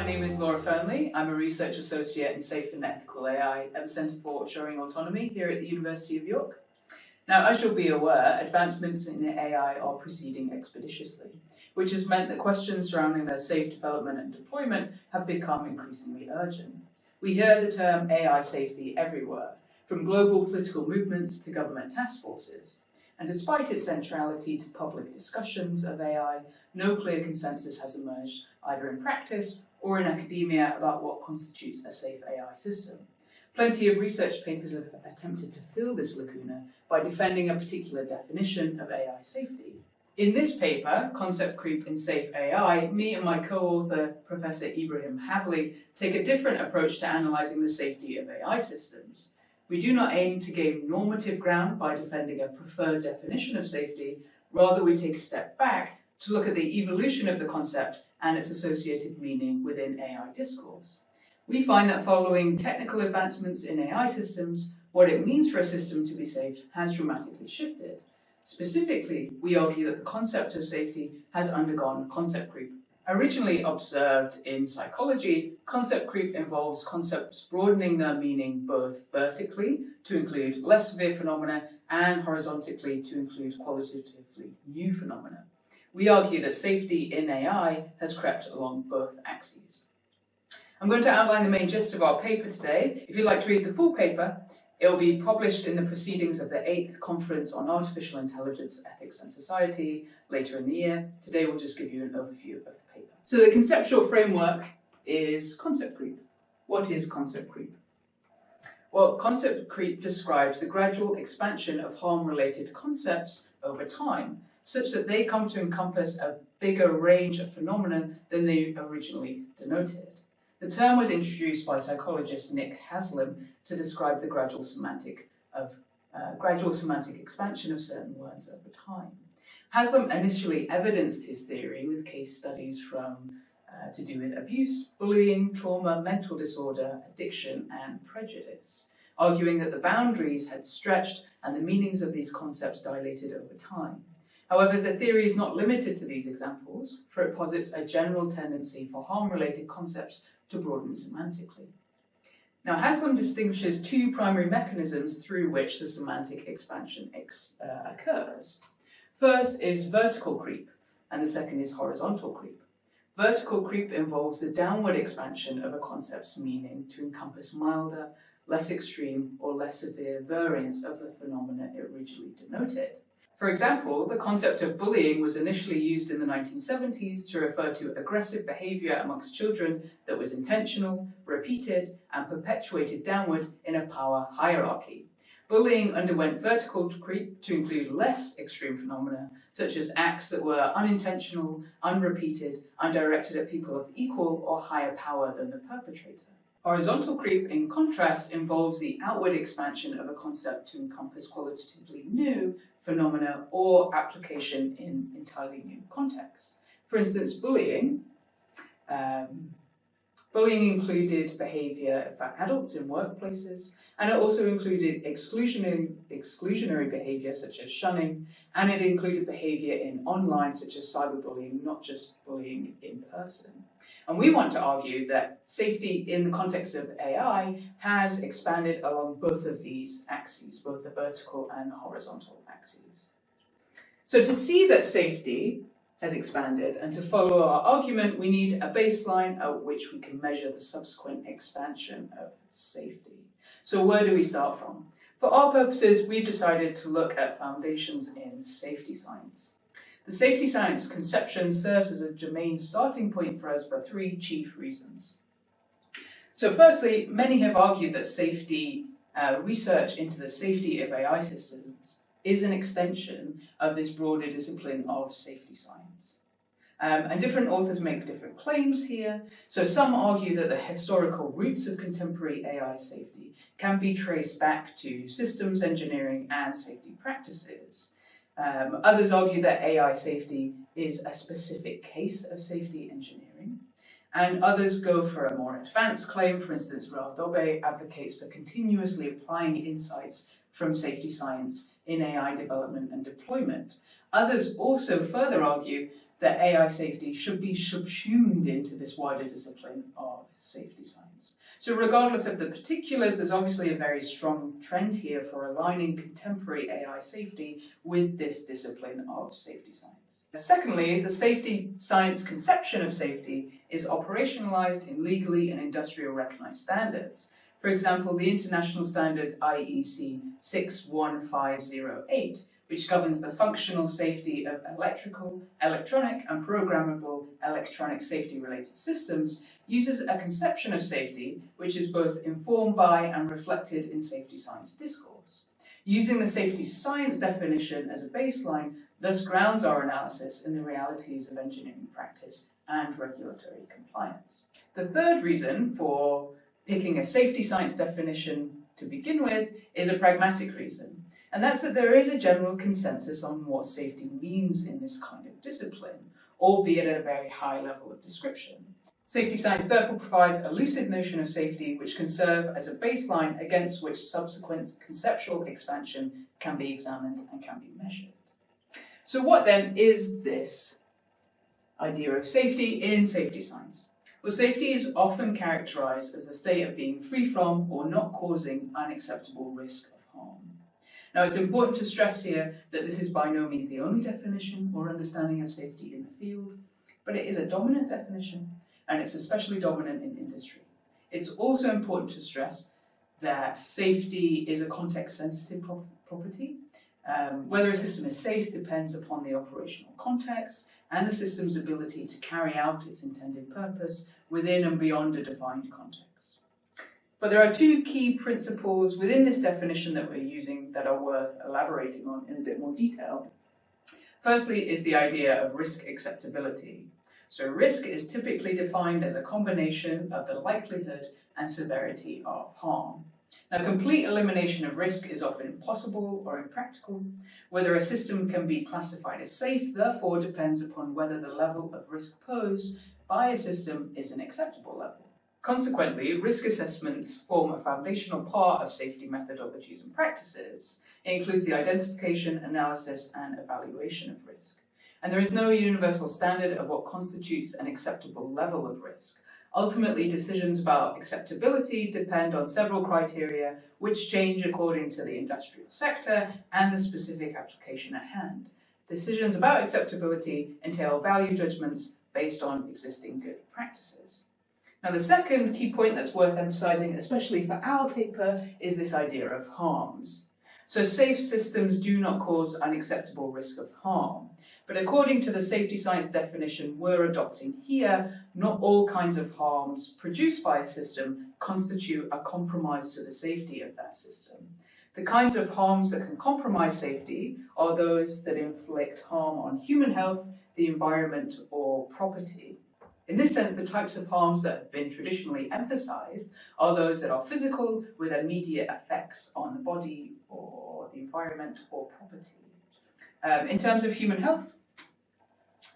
name is Fearnley. I'm a research associate in Safe and Ethical AI at the Centre for Assuring Autonomy here at the University of York. Now, as you'll be aware, advancements in AI are proceeding expeditiously, which has meant that questions surrounding their safe development and deployment have become increasingly urgent. We hear the term AI safety everywhere, from global political movements to government task forces. And despite its centrality to public discussions of AI, no clear consensus has emerged, either in practice or in academia, about what constitutes a safe AI system. Plenty of research papers have attempted to fill this lacuna by defending a particular definition of AI safety. In this paper, Concept Creep in Safe AI, me and my co-author, Professor Ibrahim Habli, take a different approach to analysing the safety of AI systems. We do not aim to gain normative ground by defending a preferred definition of safety. Rather, we take a step back to look at the evolution of the concept and its associated meaning within AI discourse. We find that following technical advancements in AI systems, what it means for a system to be safe has dramatically shifted. Specifically, we argue that the concept of safety has undergone concept creep. Originally observed in psychology, concept creep involves concepts broadening their meaning both vertically to include less severe phenomena and horizontally to include qualitatively new phenomena. We argue that safety in AI has crept along both axes. I'm going to outline the main gist of our paper today. If you'd like to read the full paper, it will be published in the proceedings of the 8th Conference on Artificial Intelligence, Ethics and Society later in the year. Today we'll just give you an overview of the paper. So the conceptual framework is concept creep. What is concept creep? Well, concept creep describes the gradual expansion of harm-related concepts over time, such that they come to encompass a bigger range of phenomena than they originally denoted. The term was introduced by psychologist Nick Haslam to describe the gradual semantic expansion of certain words over time. Haslam initially evidenced his theory with case studies to do with abuse, bullying, trauma, mental disorder, addiction, and prejudice, arguing that the boundaries had stretched and the meanings of these concepts dilated over time. However, the theory is not limited to these examples, for it posits a general tendency for harm-related concepts to broaden semantically. Now, Haslam distinguishes two primary mechanisms through which the semantic expansion occurs. First is vertical creep, and the second is horizontal creep. Vertical creep involves the downward expansion of a concept's meaning to encompass milder, less extreme, or less severe variants of the phenomena it originally denoted. For example, the concept of bullying was initially used in the 1970s to refer to aggressive behaviour amongst children that was intentional, repeated, and perpetuated downward in a power hierarchy. Bullying underwent vertical creep to include less extreme phenomena, such as acts that were unintentional, unrepeated, and directed at people of equal or higher power than the perpetrator. Horizontal creep, in contrast, involves the outward expansion of a concept to encompass qualitatively new phenomena or application in entirely new contexts. For instance, bullying included behaviour for adults in workplaces, and it also included exclusionary behaviour such as shunning, and it included behaviour in online such as cyberbullying, not just bullying in person. And we want to argue that safety in the context of AI has expanded along both of these axes, both the vertical and the horizontal axes. So to see that safety has expanded and to follow our argument, we need a baseline at which we can measure the subsequent expansion of safety. So where do we start from? For our purposes, we've decided to look at foundations in safety science. The safety science conception serves as a germane starting point for us for three chief reasons. So firstly, many have argued that safety research into the safety of AI systems is an extension of this broader discipline of safety science. And different authors make different claims here. So some argue that the historical roots of contemporary AI safety can be traced back to systems engineering and safety practices. Others argue that AI safety is a specific case of safety engineering, and others go for a more advanced claim. For instance, Raoul Dobbe advocates for continuously applying insights from safety science in AI development and deployment. Others also further argue that AI safety should be subsumed into this wider discipline of safety science. So regardless of the particulars, there's obviously a very strong trend here for aligning contemporary AI safety with this discipline of safety science. Secondly, the safety science conception of safety is operationalized in legally and industrial recognized standards. For example, the international standard IEC 61508, which governs the functional safety of electrical, electronic, and programmable electronic safety-related systems, uses a conception of safety which is both informed by and reflected in safety science discourse. Using the safety science definition as a baseline thus grounds our analysis in the realities of engineering practice and regulatory compliance. The third reason for picking a safety science definition to begin with is a pragmatic reason, and that's that there is a general consensus on what safety means in this kind of discipline, albeit at a very high level of description. Safety science therefore provides a lucid notion of safety which can serve as a baseline against which subsequent conceptual expansion can be examined and can be measured. So what then is this idea of safety in safety science? Well, safety is often characterized as the state of being free from or not causing unacceptable risk of harm. Now, it's important to stress here that this is by no means the only definition or understanding of safety in the field, but it is a dominant definition, and it's especially dominant in industry. It's also important to stress that safety is a context-sensitive property. Whether a system is safe depends upon the operational context and the system's ability to carry out its intended purpose within and beyond a defined context. But there are two key principles within this definition that we're using that are worth elaborating on in a bit more detail. Firstly is the idea of risk acceptability. So risk is typically defined as a combination of the likelihood and severity of harm. Now, complete elimination of risk is often impossible or impractical. Whether a system can be classified as safe, therefore, depends upon whether the level of risk posed by a system is an acceptable level. Consequently, risk assessments form a foundational part of safety methodologies and practices. It includes the identification, analysis, and evaluation of risk. And there is no universal standard of what constitutes an acceptable level of risk. Ultimately, decisions about acceptability depend on several criteria which change according to the industrial sector and the specific application at hand. Decisions about acceptability entail value judgments based on existing good practices. Now, the second key point that's worth emphasizing, especially for our paper, is this idea of harms. So safe systems do not cause unacceptable risk of harm. But according to the safety science definition we're adopting here, not all kinds of harms produced by a system constitute a compromise to the safety of that system. The kinds of harms that can compromise safety are those that inflict harm on human health, the environment, or property. In this sense, the types of harms that have been traditionally emphasized are those that are physical, with immediate effects on the body or the environment or property. In terms of human health,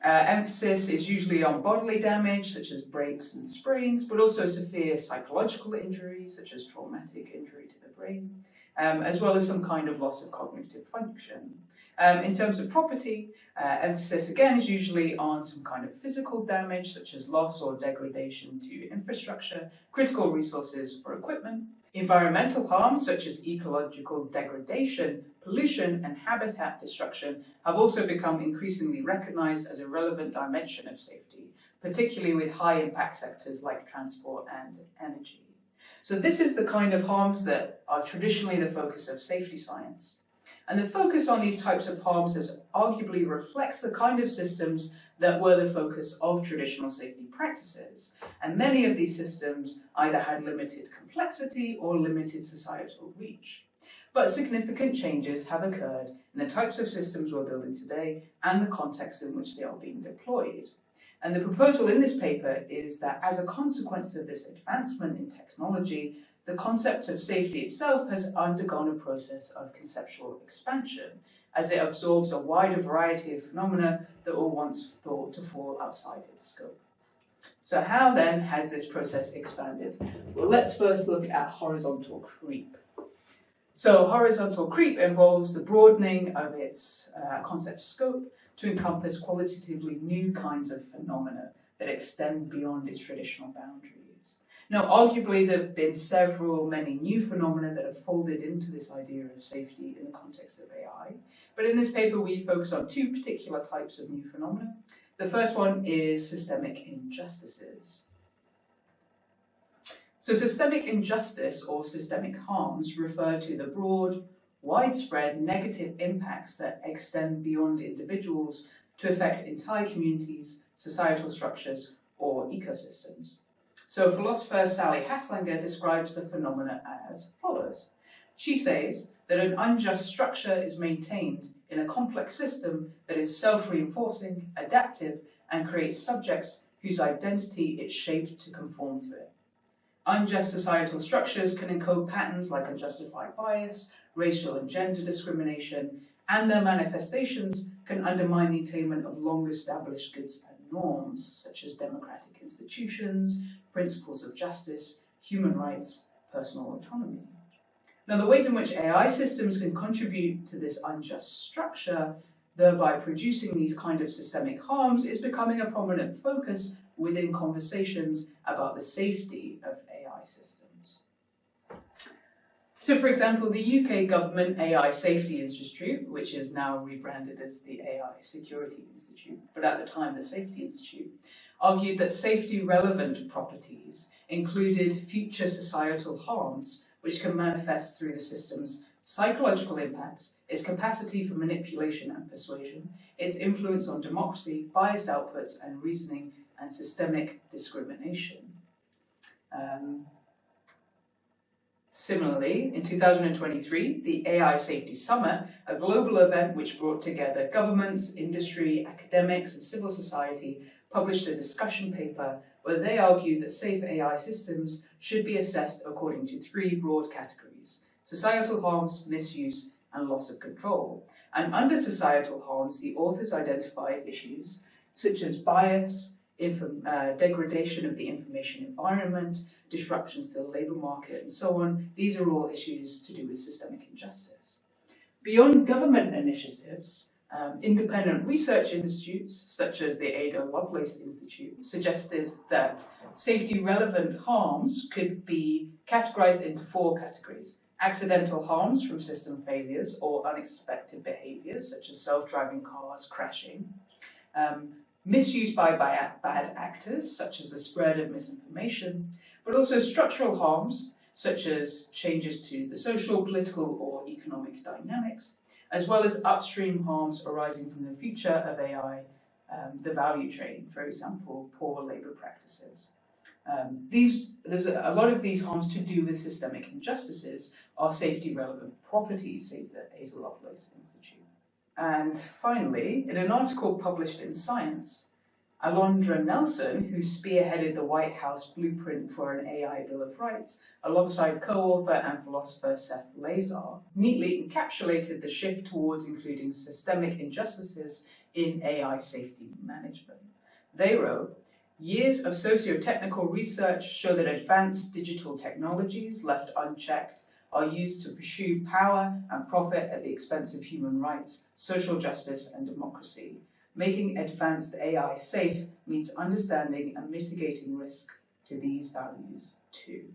emphasis is usually on bodily damage, such as breaks and sprains, but also severe psychological injury, such as traumatic injury to the brain, as well as some kind of loss of cognitive function. In terms of property, emphasis again is usually on some kind of physical damage, such as loss or degradation to infrastructure, critical resources, or equipment. Environmental harms, such as ecological degradation, pollution, and habitat destruction, have also become increasingly recognized as a relevant dimension of safety, particularly with high-impact sectors like transport and energy. So this is the kind of harms that are traditionally the focus of safety science. And the focus on these types of harms arguably reflects the kind of systems that were the focus of traditional safety practices. And many of these systems either had limited complexity or limited societal reach. But significant changes have occurred in the types of systems we're building today and the context in which they are being deployed. And the proposal in this paper is that as a consequence of this advancement in technology, the concept of safety itself has undergone a process of conceptual expansion, as it absorbs a wider variety of phenomena that were once thought to fall outside its scope. So how then has this process expanded? Well, let's first look at horizontal creep. So horizontal creep involves the broadening of its concept scope to encompass qualitatively new kinds of phenomena that extend beyond its traditional boundaries. Now, arguably, there have been many new phenomena that have folded into this idea of safety in the context of AI. But in this paper, we focus on two particular types of new phenomena. The first one is systemic injustices. So systemic injustice or systemic harms refer to the broad, widespread negative impacts that extend beyond individuals to affect entire communities, societal structures, or ecosystems. So philosopher Sally Haslanger describes the phenomena as follows. She says that an unjust structure is maintained in a complex system that is self-reinforcing, adaptive, and creates subjects whose identity is shaped to conform to it. Unjust societal structures can encode patterns like unjustified bias, racial and gender discrimination, and their manifestations can undermine the attainment of long-established goods and norms, such as democratic institutions, principles of justice, human rights, personal autonomy. Now, the ways in which AI systems can contribute to this unjust structure, thereby producing these kind of systemic harms, is becoming a prominent focus within conversations about the safety of AI systems. So, for example, the UK Government AI Safety Institute, which is now rebranded as the AI Security Institute, but at the time the Safety Institute, argued that safety-relevant properties included future societal harms which can manifest through the system's psychological impacts, its capacity for manipulation and persuasion, its influence on democracy, biased outputs and reasoning, and systemic discrimination. Similarly, in 2023, the AI Safety Summit, a global event which brought together governments, industry, academics, and civil society, published a discussion paper where they argued that safe AI systems should be assessed according to three broad categories: societal harms, misuse, and loss of control. And under societal harms, the authors identified issues such as bias, degradation of the information environment, disruptions to the labour market, and so on. These are all issues to do with systemic injustice. Beyond government initiatives, independent research institutes, such as the Ada Lovelace Institute, suggested that safety-relevant harms could be categorized into four categories: accidental harms from system failures or unexpected behaviors, such as self-driving cars crashing, misuse by bad actors, such as the spread of misinformation, but also structural harms, such as changes to the social, political, or economic dynamics, as well as upstream harms arising from the future of AI, the value chain, for example, poor labour practices. There's a lot of these harms to do with systemic injustices are safety-relevant properties, says the Ada Lovelace Institute. And finally, in an article published in Science, Alondra Nelson, who spearheaded the White House blueprint for an AI Bill of Rights, alongside co-author and philosopher Seth Lazar, neatly encapsulated the shift towards including systemic injustices in AI safety management. They wrote, "Years of socio-technical research show that advanced digital technologies left unchecked are used to pursue power and profit at the expense of human rights, social justice, and democracy. Making advanced AI safe means understanding and mitigating risk to these values too."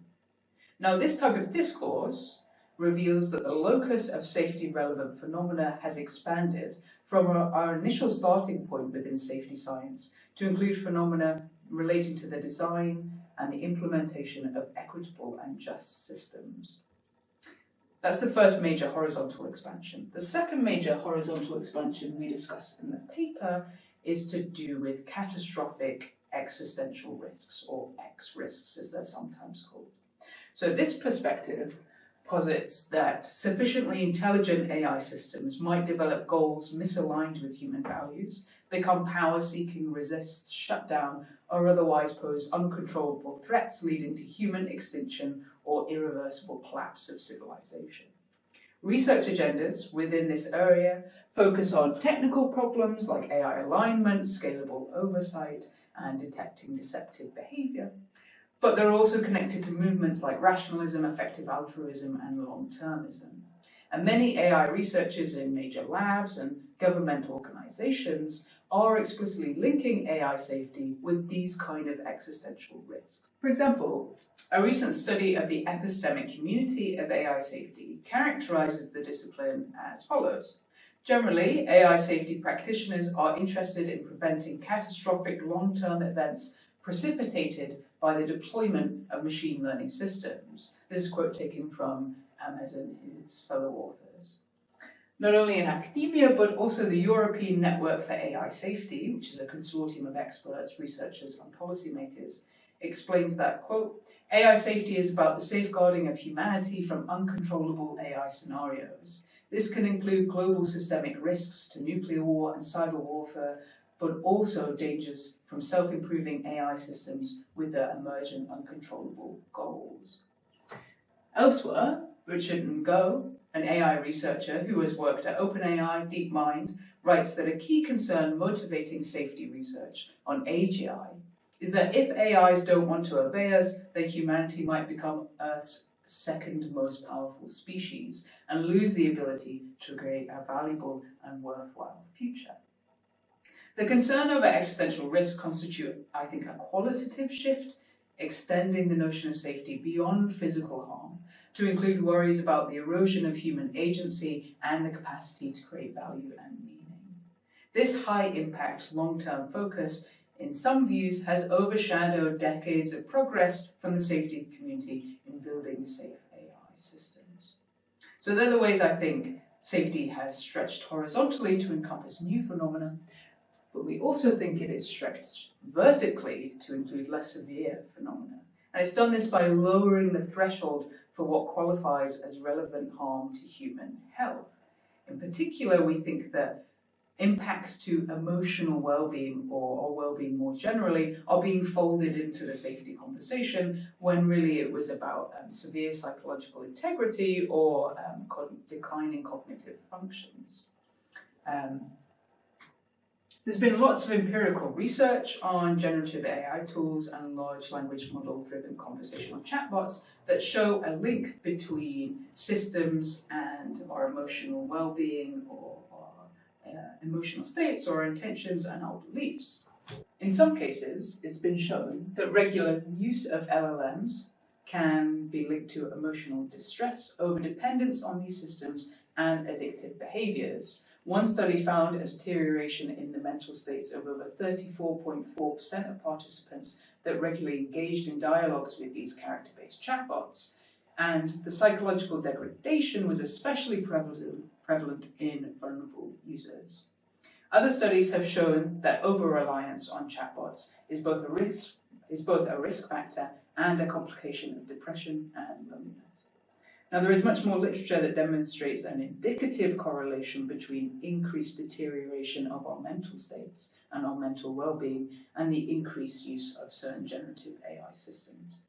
Now, this type of discourse reveals that the locus of safety-relevant phenomena has expanded from our initial starting point within safety science to include phenomena relating to the design and the implementation of equitable and just systems. That's the first major horizontal expansion. The second major horizontal expansion we discuss in the paper is to do with catastrophic existential risks, or X risks as they're sometimes called. So this perspective posits that sufficiently intelligent AI systems might develop goals misaligned with human values, become power-seeking, resist, shut down, or otherwise pose uncontrollable threats leading to human extinction or irreversible collapse of civilization. Research agendas within this area focus on technical problems like AI alignment, scalable oversight, and detecting deceptive behavior. But they're also connected to movements like rationalism, effective altruism, and long-termism. And many AI researchers in major labs and governmental organizations are explicitly linking AI safety with these kind of existential risks. For example, a recent study of the epistemic community of AI safety characterizes the discipline as follows. Generally, AI safety practitioners are interested in preventing catastrophic long-term events precipitated by the deployment of machine learning systems. This is a quote taken from Ahmed and his fellow authors. Not only in academia, but also the European Network for AI Safety, which is a consortium of experts, researchers, and policymakers, explains that, quote, AI safety is about the safeguarding of humanity from uncontrollable AI scenarios. This can include global systemic risks to nuclear war and cyber warfare, but also dangers from self-improving AI systems with their emergent uncontrollable goals. Elsewhere, Richard Ngo, an AI researcher who has worked at OpenAI, DeepMind, writes that a key concern motivating safety research on AGI is that if AIs don't want to obey us, then humanity might become Earth's second most powerful species and lose the ability to create a valuable and worthwhile future. The concern over existential risk constitutes, I think, a qualitative shift, extending the notion of safety beyond physical harm to include worries about the erosion of human agency and the capacity to create value and meaning. This high-impact, long-term focus, in some views, has overshadowed decades of progress from the safety community in building safe AI systems. So they're the ways I think safety has stretched horizontally to encompass new phenomena, but we also think it is stretched vertically to include less severe phenomena. And it's done this by lowering the threshold for what qualifies as relevant harm to human health. In particular, we think that impacts to emotional well-being or well-being more generally are being folded into the safety conversation when really it was about severe psychological integrity or declining cognitive functions. There's been lots of empirical research on generative AI tools and large language model-driven conversational chatbots that show a link between systems and our emotional well-being or emotional states or intentions and our beliefs. In some cases, it's been shown that regular use of LLMs can be linked to emotional distress, overdependence on these systems, and addictive behaviors. One study found a deterioration in the mental states of over 34.4% of participants that regularly engaged in dialogues with these character-based chatbots, and the psychological degradation was especially prevalent in vulnerable users. Other studies have shown that over-reliance on chatbots is both a risk factor and a complication of depression and loneliness. Now, there is much more literature that demonstrates an indicative correlation between increased deterioration of our mental states and our mental well-being and the increased use of certain generative AI systems.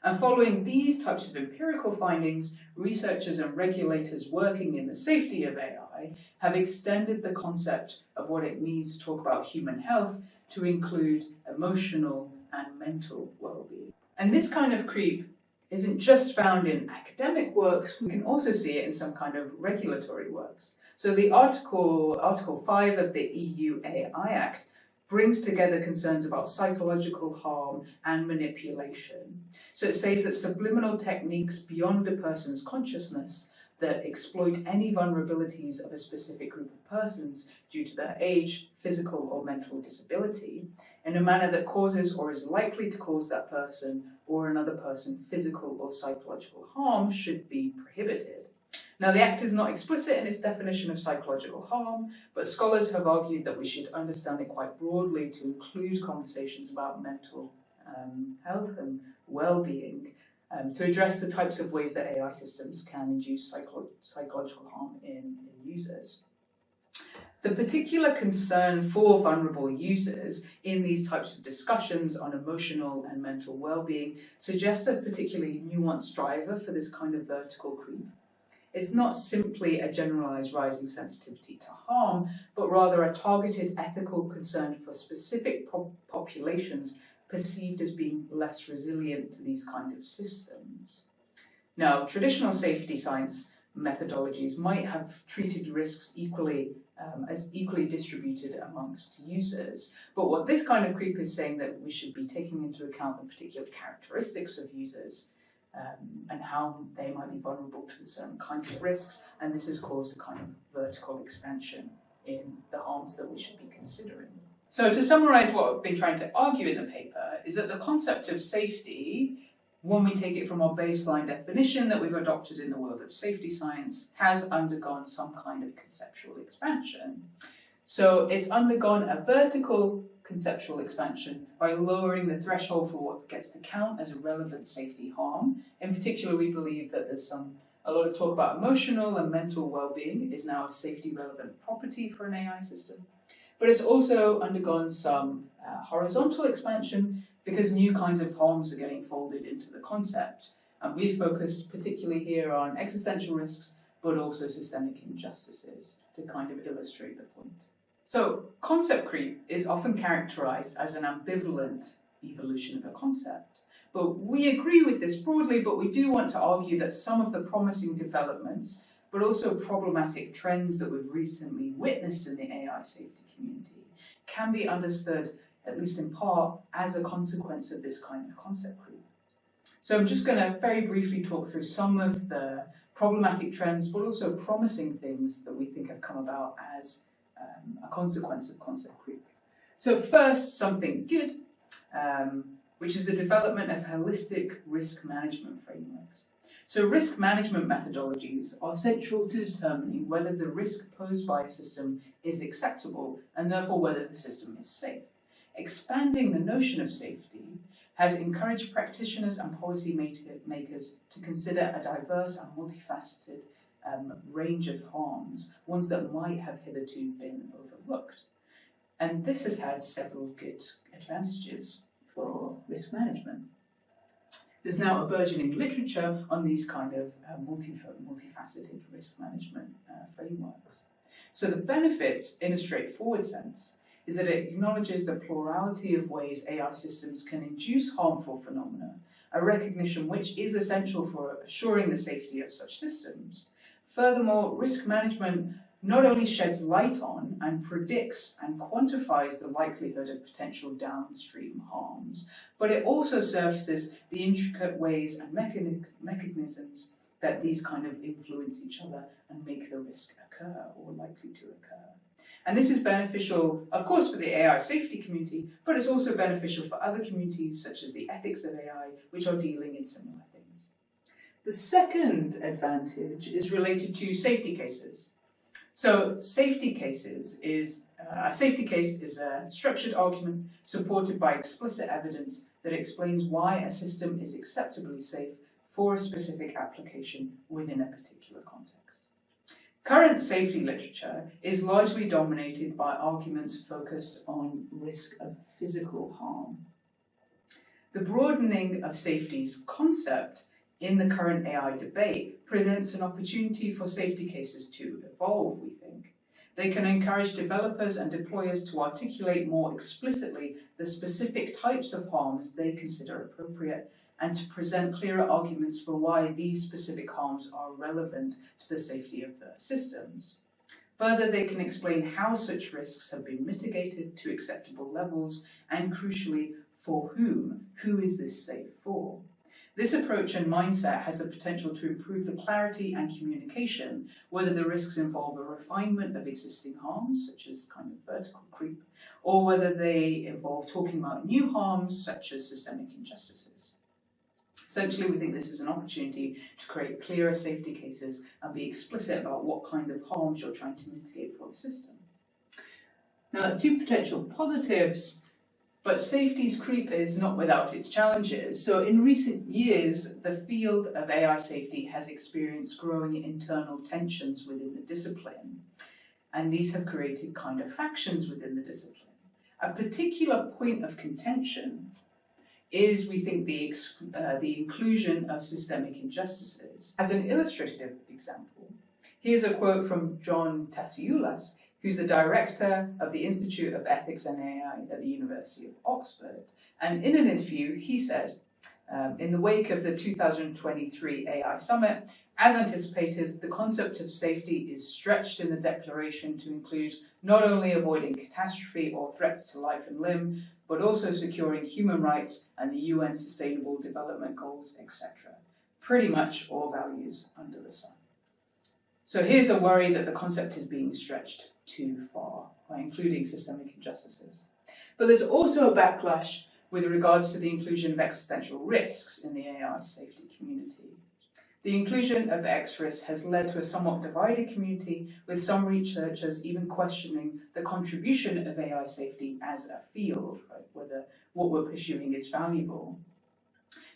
And following these types of empirical findings, researchers and regulators working in the safety of AI have extended the concept of what it means to talk about human health to include emotional and mental well-being. And this kind of creep isn't just found in academic works, we can also see it in some kind of regulatory works. So the Article 5 of the EU AI Act brings together concerns about psychological harm and manipulation. So it says that subliminal techniques beyond a person's consciousness that exploit any vulnerabilities of a specific group of persons due to their age, physical or mental disability, in a manner that causes or is likely to cause that person or another person physical or psychological harm should be prohibited. Now, the Act is not explicit in its definition of psychological harm, but scholars have argued that we should understand it quite broadly to include conversations about mental health and well-being to address the types of ways that AI systems can induce psychological harm in users. The particular concern for vulnerable users in these types of discussions on emotional and mental well-being suggests a particularly nuanced driver for this kind of vertical creep. It's not simply a generalized rising sensitivity to harm, but rather a targeted ethical concern for specific populations perceived as being less resilient to these kind of systems. Now, traditional safety science methodologies might have treated risks equally as equally distributed amongst users. But what this kind of creep is saying that we should be taking into account the particular characteristics of users and how they might be vulnerable to certain kinds of risks, and this has caused a kind of vertical expansion in the harms that we should be considering. So to summarize what I've been trying to argue in the paper is that the concept of safety, when we take it from our baseline definition that we've adopted in the world of safety science, has undergone some kind of conceptual expansion. So it's undergone a vertical conceptual expansion by lowering the threshold for what gets to count as a relevant safety harm. In particular, we believe that there's a lot of talk about emotional and mental well-being is now a safety relevant property for an AI system. But it's also undergone some horizontal expansion because new kinds of harms are getting folded into the concept. And we focus particularly here on existential risks, but also systemic injustices to kind of illustrate the point. So concept creep is often characterized as an ambivalent evolution of a concept. But we agree with this broadly, but we do want to argue that some of the promising developments, but also problematic trends that we've recently witnessed in the AI safety community, can be understood, at least in part, as a consequence of this kind of concept creep. So I'm just going to very briefly talk through some of the problematic trends, but also promising things that we think have come about as a consequence of concept creep. So first, something good, which is the development of holistic risk management frameworks. So risk management methodologies are central to determining whether the risk posed by a system is acceptable and therefore whether the system is safe. Expanding the notion of safety has encouraged practitioners and policy makers to consider a diverse and multifaceted range of harms, ones that might have hitherto been overlooked. And this has had several good advantages for risk management. There's now a burgeoning literature on these kind of multifaceted risk management frameworks. So the benefits, in a straightforward sense, is that it acknowledges the plurality of ways AI systems can induce harmful phenomena, a recognition which is essential for assuring the safety of such systems. Furthermore, risk management not only sheds light on and predicts and quantifies the likelihood of potential downstream harms, but it also surfaces the intricate ways and mechanisms that these kind of influence each other and make the risk occur or likely to occur. And this is beneficial, of course, for the AI safety community, but it's also beneficial for other communities such as the ethics of AI, which are dealing in similar things. The second advantage is related to safety cases. So a safety case is a structured argument supported by explicit evidence that explains why a system is acceptably safe for a specific application within a particular context. Current safety literature is largely dominated by arguments focused on risk of physical harm. The broadening of safety's concept in the current AI debate presents an opportunity for safety cases to evolve, we think. They can encourage developers and deployers to articulate more explicitly the specific types of harms they consider appropriate and to present clearer arguments for why these specific harms are relevant to the safety of their systems. Further, they can explain how such risks have been mitigated to acceptable levels and, crucially, for whom. Who is this safe for? This approach and mindset has the potential to improve the clarity and communication, whether the risks involve a refinement of existing harms, such as kind of vertical creep, or whether they involve talking about new harms, such as systemic injustices. Essentially, we think this is an opportunity to create clearer safety cases and be explicit about what kind of harms you're trying to mitigate for the system. Now, there are two potential positives. But safety's creep is not without its challenges. So in recent years, the field of AI safety has experienced growing internal tensions within the discipline. And these have created kind of factions within the discipline. A particular point of contention is, we think, the inclusion of systemic injustices. As an illustrative example, here's a quote from John Tasioulas, who's the director of the Institute of Ethics and AI at the University of Oxford. And in an interview, he said, in the wake of the 2023 AI Summit, As anticipated, the concept of safety is stretched in the declaration to include not only avoiding catastrophe or threats to life and limb, but also securing human rights and the UN Sustainable Development Goals, etc. Pretty much all values under the sun. So here's a worry that the concept is being stretched too far by including systemic injustices. But there's also a backlash with regards to the inclusion of existential risks in the AI safety community. The inclusion of X risk has led to a somewhat divided community, with some researchers even questioning the contribution of AI safety as a field, right? Whether what we're pursuing is valuable.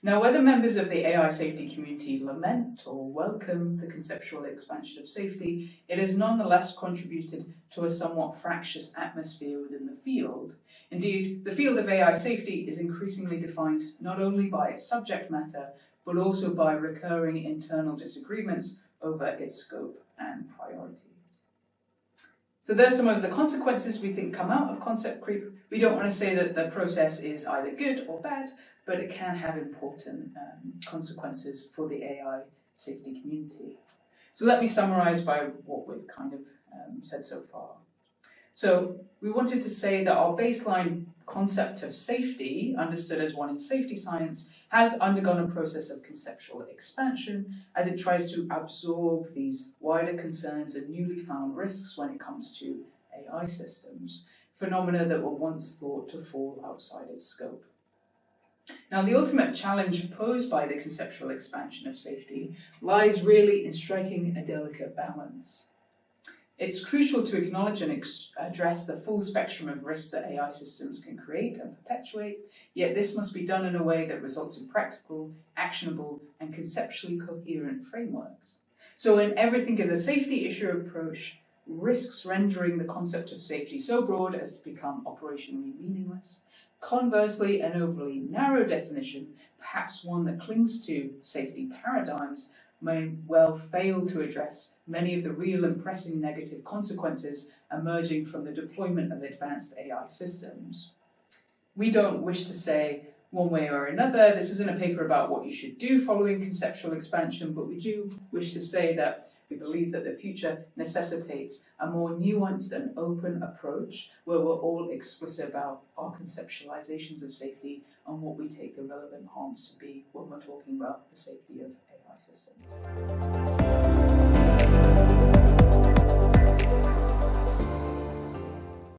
Now, whether members of the AI safety community lament or welcome the conceptual expansion of safety, it has nonetheless contributed to a somewhat fractious atmosphere within the field. Indeed, the field of AI safety is increasingly defined not only by its subject matter, but also by recurring internal disagreements over its scope and priorities. So there's some of the consequences we think come out of concept creep. We don't want to say that the process is either good or bad, but it can have important consequences for the AI safety community. So let me summarize by what we've kind of said so far. So we wanted to say that our baseline concept of safety, understood as one in safety science, has undergone a process of conceptual expansion as it tries to absorb these wider concerns and newly found risks when it comes to AI systems, phenomena that were once thought to fall outside its scope. Now, the ultimate challenge posed by the conceptual expansion of safety lies really in striking a delicate balance. It's crucial to acknowledge and address the full spectrum of risks that AI systems can create and perpetuate, yet this must be done in a way that results in practical, actionable, and conceptually coherent frameworks. So when everything is a safety issue approach, risks rendering the concept of safety so broad as to become operationally meaningless. Conversely, an overly narrow definition, perhaps one that clings to safety paradigms, may well fail to address many of the real and pressing negative consequences emerging from the deployment of advanced AI systems. We don't wish to say one way or another, this isn't a paper about what you should do following conceptual expansion, but we do wish to say that we believe that the future necessitates a more nuanced and open approach where we're all explicit about our conceptualizations of safety and what we take the relevant harms to be when we're talking about the safety of AI systems.